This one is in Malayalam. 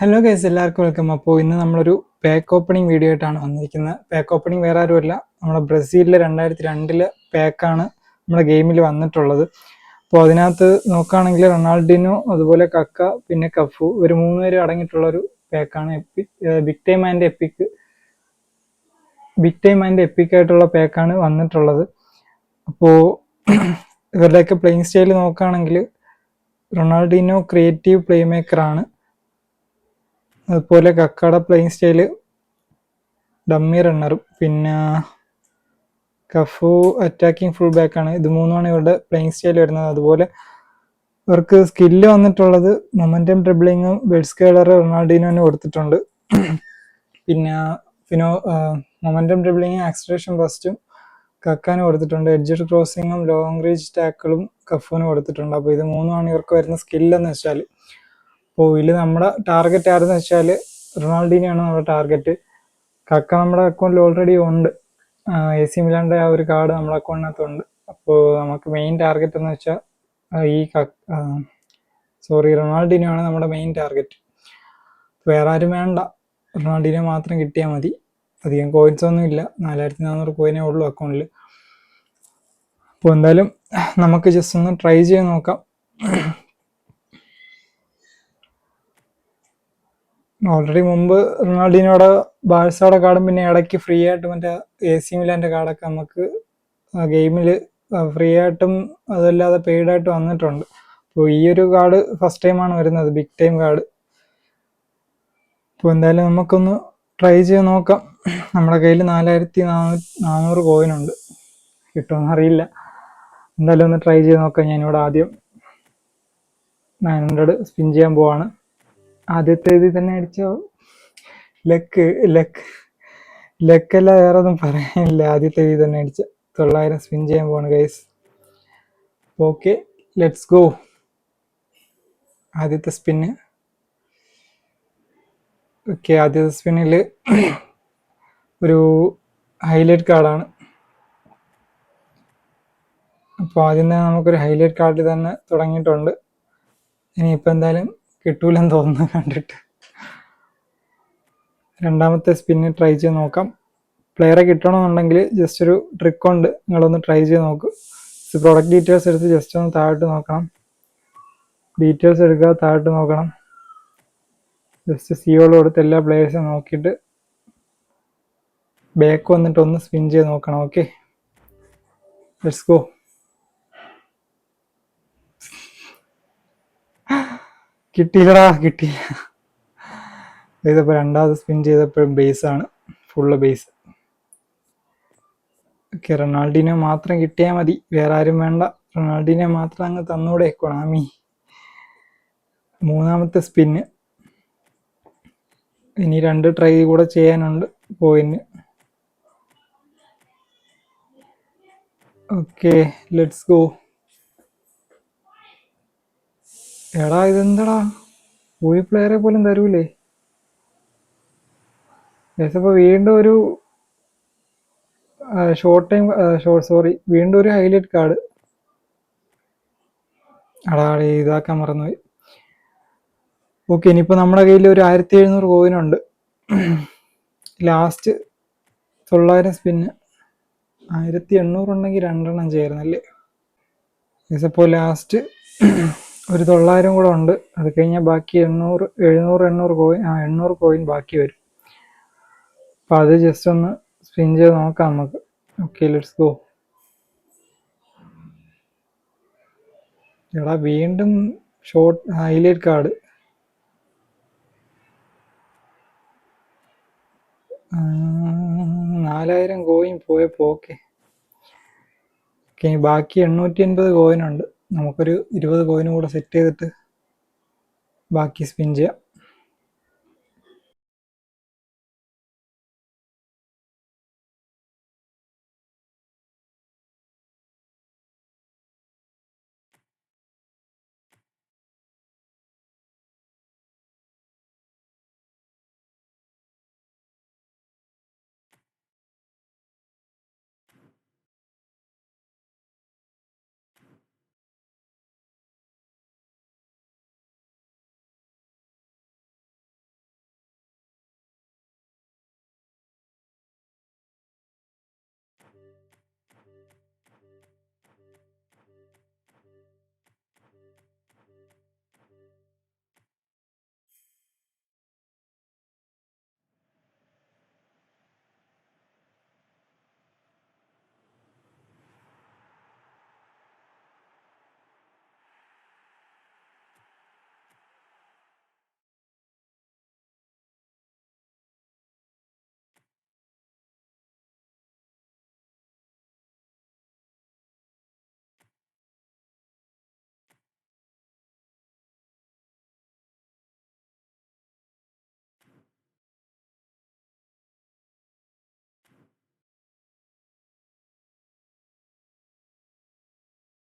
ഹലോ ഗൈസ്, എല്ലാവർക്കും വെൽക്കം. അപ്പോൾ ഇന്ന് നമ്മളൊരു പാക്ക് ഓപ്പണിംഗ് വീഡിയോ ആയിട്ടാണ് വന്നിരിക്കുന്നത്. പാക്ക് ഓപ്പണിംഗ് വേറെ ആരുമല്ല, നമ്മുടെ ബ്രസീലിലെ 2002 പാക്കാണ് നമ്മുടെ ഗെയിമിൽ വന്നിട്ടുള്ളത്. അപ്പോൾ അതിനകത്ത് നോക്കുകയാണെങ്കിൽ റൊണാൾഡിനോ, അതുപോലെ കക്ക, പിന്നെ കഫു, ഒരു 3 പേര് അടങ്ങിയിട്ടുള്ളൊരു പാക്കാണ്. ബിഗ് ടൈം ആൻഡ് എപ്പിക് ആയിട്ടുള്ള പാക്കാണ് വന്നിട്ടുള്ളത്. അപ്പോൾ ഇവരുടെയൊക്കെ പ്ലേയിങ് സ്റ്റൈൽ നോക്കുകയാണെങ്കിൽ റൊണാൾഡിനോ ക്രിയേറ്റീവ് പ്ലേ മേക്കറാണ്. അതുപോലെ കക്കയുടെ പ്ലേയിങ് സ്റ്റൈല് ഡമ്മി റണ്ണറും, പിന്നെ കഫു അറ്റാക്കിംഗ് ഫുൾ ബാക്കാണ്. ഇത് മൂന്നുമാണ് ഇവരുടെ പ്ലേയിങ് സ്റ്റൈൽ വരുന്നത്. അതുപോലെ ഇവർക്ക് സ്കില്ല് വന്നിട്ടുള്ളത് മൊമെന്റം ഡ്രിബ്ലിങ്ങും ബെഡ് സ്കെയിലർ റൊണാൾഡിനോന് കൊടുത്തിട്ടുണ്ട്. പിന്നെ മൊമെന്റം ഡ്രിബ്ലിങ്ങും ആക്സിലറേഷൻ ബസ്റ്റും കക്കാന് കൊടുത്തിട്ടുണ്ട്. എഡ്ജ് ക്രോസിങ്ങും ലോങ് റേഞ്ച് ടാക്കിളും കഫുവിന് കൊടുത്തിട്ടുണ്ട്. അപ്പോൾ ഇത് മൂന്നുമാണ് ഇവർക്ക് വരുന്ന സ്കില്ലെന്ന് വെച്ചാൽ. അപ്പോൾ ഇതിൽ നമ്മുടെ ടാർഗറ്റ് ആരെന്ന് വെച്ചാൽ റൊണാൾഡിനെയാണ് നമ്മുടെ ടാർഗറ്റ്. കക്ക നമ്മുടെ അക്കൗണ്ടിൽ ഓൾറെഡി ഉണ്ട്. AC മിലാൻ്റെ ആ ഒരു കാർഡ് നമ്മുടെ അക്കൗണ്ടിനകത്തുണ്ട്. അപ്പോൾ നമുക്ക് മെയിൻ ടാർഗറ്റ് എന്ന് വെച്ചാൽ റൊണാൾഡിനെയാണ് നമ്മുടെ മെയിൻ ടാർഗറ്റ്. വേറെ ആരും വേണ്ട, റൊണാൾഡിനെ മാത്രം കിട്ടിയാൽ മതി. അധികം കോയിൻസ് ഒന്നും ഇല്ല, 4400 കോയിനേ ഉള്ളൂ അക്കൗണ്ടിൽ. അപ്പോൾ എന്തായാലും നമുക്ക് ജസ്റ്റ് ഒന്ന് ട്രൈ ചെയ്ത് നോക്കാം. ഓൾറെഡി മുമ്പ് റൊണാൾഡിനോടെ ബാഴ്സയുടെ കാർഡും പിന്നെ ഇടയ്ക്ക് ഫ്രീ ആയിട്ട് മറ്റേ AC മിലാൻ്റെ കാർഡൊക്കെ നമുക്ക് ഗെയിമിൽ ഫ്രീ ആയിട്ടും അതല്ലാതെ പെയ്ഡായിട്ട് വന്നിട്ടുണ്ട്. അപ്പോൾ ഈ ഒരു കാർഡ് ഫസ്റ്റ് ടൈമാണ് വരുന്നത്, ബിഗ് ടൈം കാർഡ്. അപ്പോൾ എന്തായാലും നമുക്കൊന്ന് ട്രൈ ചെയ്ത് നോക്കാം. നമ്മുടെ കയ്യിൽ 4400 കോയിനുണ്ട്, കിട്ടുമെന്ന് അറിയില്ല. എന്തായാലും ഒന്ന് ട്രൈ ചെയ്ത് നോക്കാം. ഞാനിവിടെ ആദ്യം 900 സ്പിൻ ചെയ്യാൻ പോവാണ്. ആദ്യത്തെ ഇതിൽ തന്നെ അടിച്ചോ. ലക്കല്ല, വേറെ ഒന്നും പറയാനില്ല. ആദ്യത്തെ ഇതിൽ തന്നെ അടിച്ച 900 സ്പിൻ ചെയ്യാൻ പോവാണ് ഗൈസ്. Okay, let's go. ആദ്യത്തെ സ്പിന്ന്. ഓക്കെ, ആദ്യത്തെ സ്പിന്നിൽ ഒരു ഹൈലൈറ്റ് കാർഡാണ്. അപ്പോൾ ആദ്യം തന്നെ നമുക്കൊരു ഹൈലൈറ്റ് കാർഡ് തന്നെ തുടങ്ങിയിട്ടുണ്ട്. ഇനിയിപ്പോൾ എന്തായാലും കിട്ടൂലെന്ന് തോന്നുന്നു കണ്ടിട്ട്. രണ്ടാമത്തെ സ്പിന്ന് ട്രൈ ചെയ്ത് നോക്കാം. പ്ലെയറെ കിട്ടണമെന്നുണ്ടെങ്കിൽ ജസ്റ്റ് ഒരു ട്രിക്ക് ഉണ്ട്, നിങ്ങളൊന്ന് ട്രൈ ചെയ്ത് നോക്ക്. പ്രൊഡക്റ്റ് ഡീറ്റെയിൽസ് എടുത്ത് ജസ്റ്റ് ഒന്ന് താഴോട്ട് നോക്കണം. ഡീറ്റെയിൽസ് എടുക്കുക, താഴോട്ട് നോക്കണം. ജസ്റ്റ് സിയോൾ കൊടുത്ത് എല്ലാ പ്ലേയേഴ്സും നോക്കിയിട്ട് ബാക്ക് വന്നിട്ട് ഒന്ന് സ്പിൻ ചെയ്ത് നോക്കണം. Okay, let's go. കിട്ടിയില്ലടാ, കിട്ടിയില്ല. ഇതിപ്പോൾ രണ്ടാമത് സ്പിൻ ചെയ്തപ്പോഴും ബേസാണ്, ഫുള്ള് ബേസ്. ഓക്കെ, റൊണാൾഡിനെ മാത്രം കിട്ടിയാൽ മതി, വേറെ ആരും വേണ്ട. റൊണാൾഡിനെ മാത്രം അങ്ങ് തന്നൂടെ കൊണാമി. മൂന്നാമത്തെ സ്പിന്ന്. ഇനി 2 ട്രൈ കൂടെ ചെയ്യാനുണ്ട് പോയിന്റ്. Okay, let's go. എടാ ഇതെന്താടാ, ഒരു പ്ലെയറെ പോലും തരൂലേ. അപ്പോൾ വീണ്ടും ഒരു വീണ്ടും ഒരു ഹൈലൈറ്റ് കാർഡ്. അടാടെ ഇതാക്കാൻ മറന്നുപോയി. ഓക്കെ, ഇനിയിപ്പോൾ നമ്മുടെ കയ്യിൽ ഒരു 1700 കോയിനുണ്ട്. Last 900 spin. 1800 ഉണ്ടെങ്കിൽ 2 ചേരുന്നല്ലേ. ഇപ്പോൾ ലാസ്റ്റ് ഒരു 900 കൂടെ ഉണ്ട്. അത് കഴിഞ്ഞാൽ ബാക്കി 800 കോയിൻ 800 കോയിൻ ബാക്കി വരും. അപ്പം അത് ജസ്റ്റ് ഒന്ന് സ്പിൻ ചെയ്ത് നോക്കാം നമുക്ക്. Okay, let's go. എടാ വീണ്ടും ഹൈലൈറ്റ് കാർഡ്. 4000 കോയിൻ പോയപ്പോൾ. ഓക്കെ, ബാക്കി 880 കോയിനുണ്ട്. നമുക്കൊരു 20 കോയിനും കൂടെ സെറ്റ് ചെയ്തിട്ട് ബാക്കി സ്പിൻ ചെയ്യാം.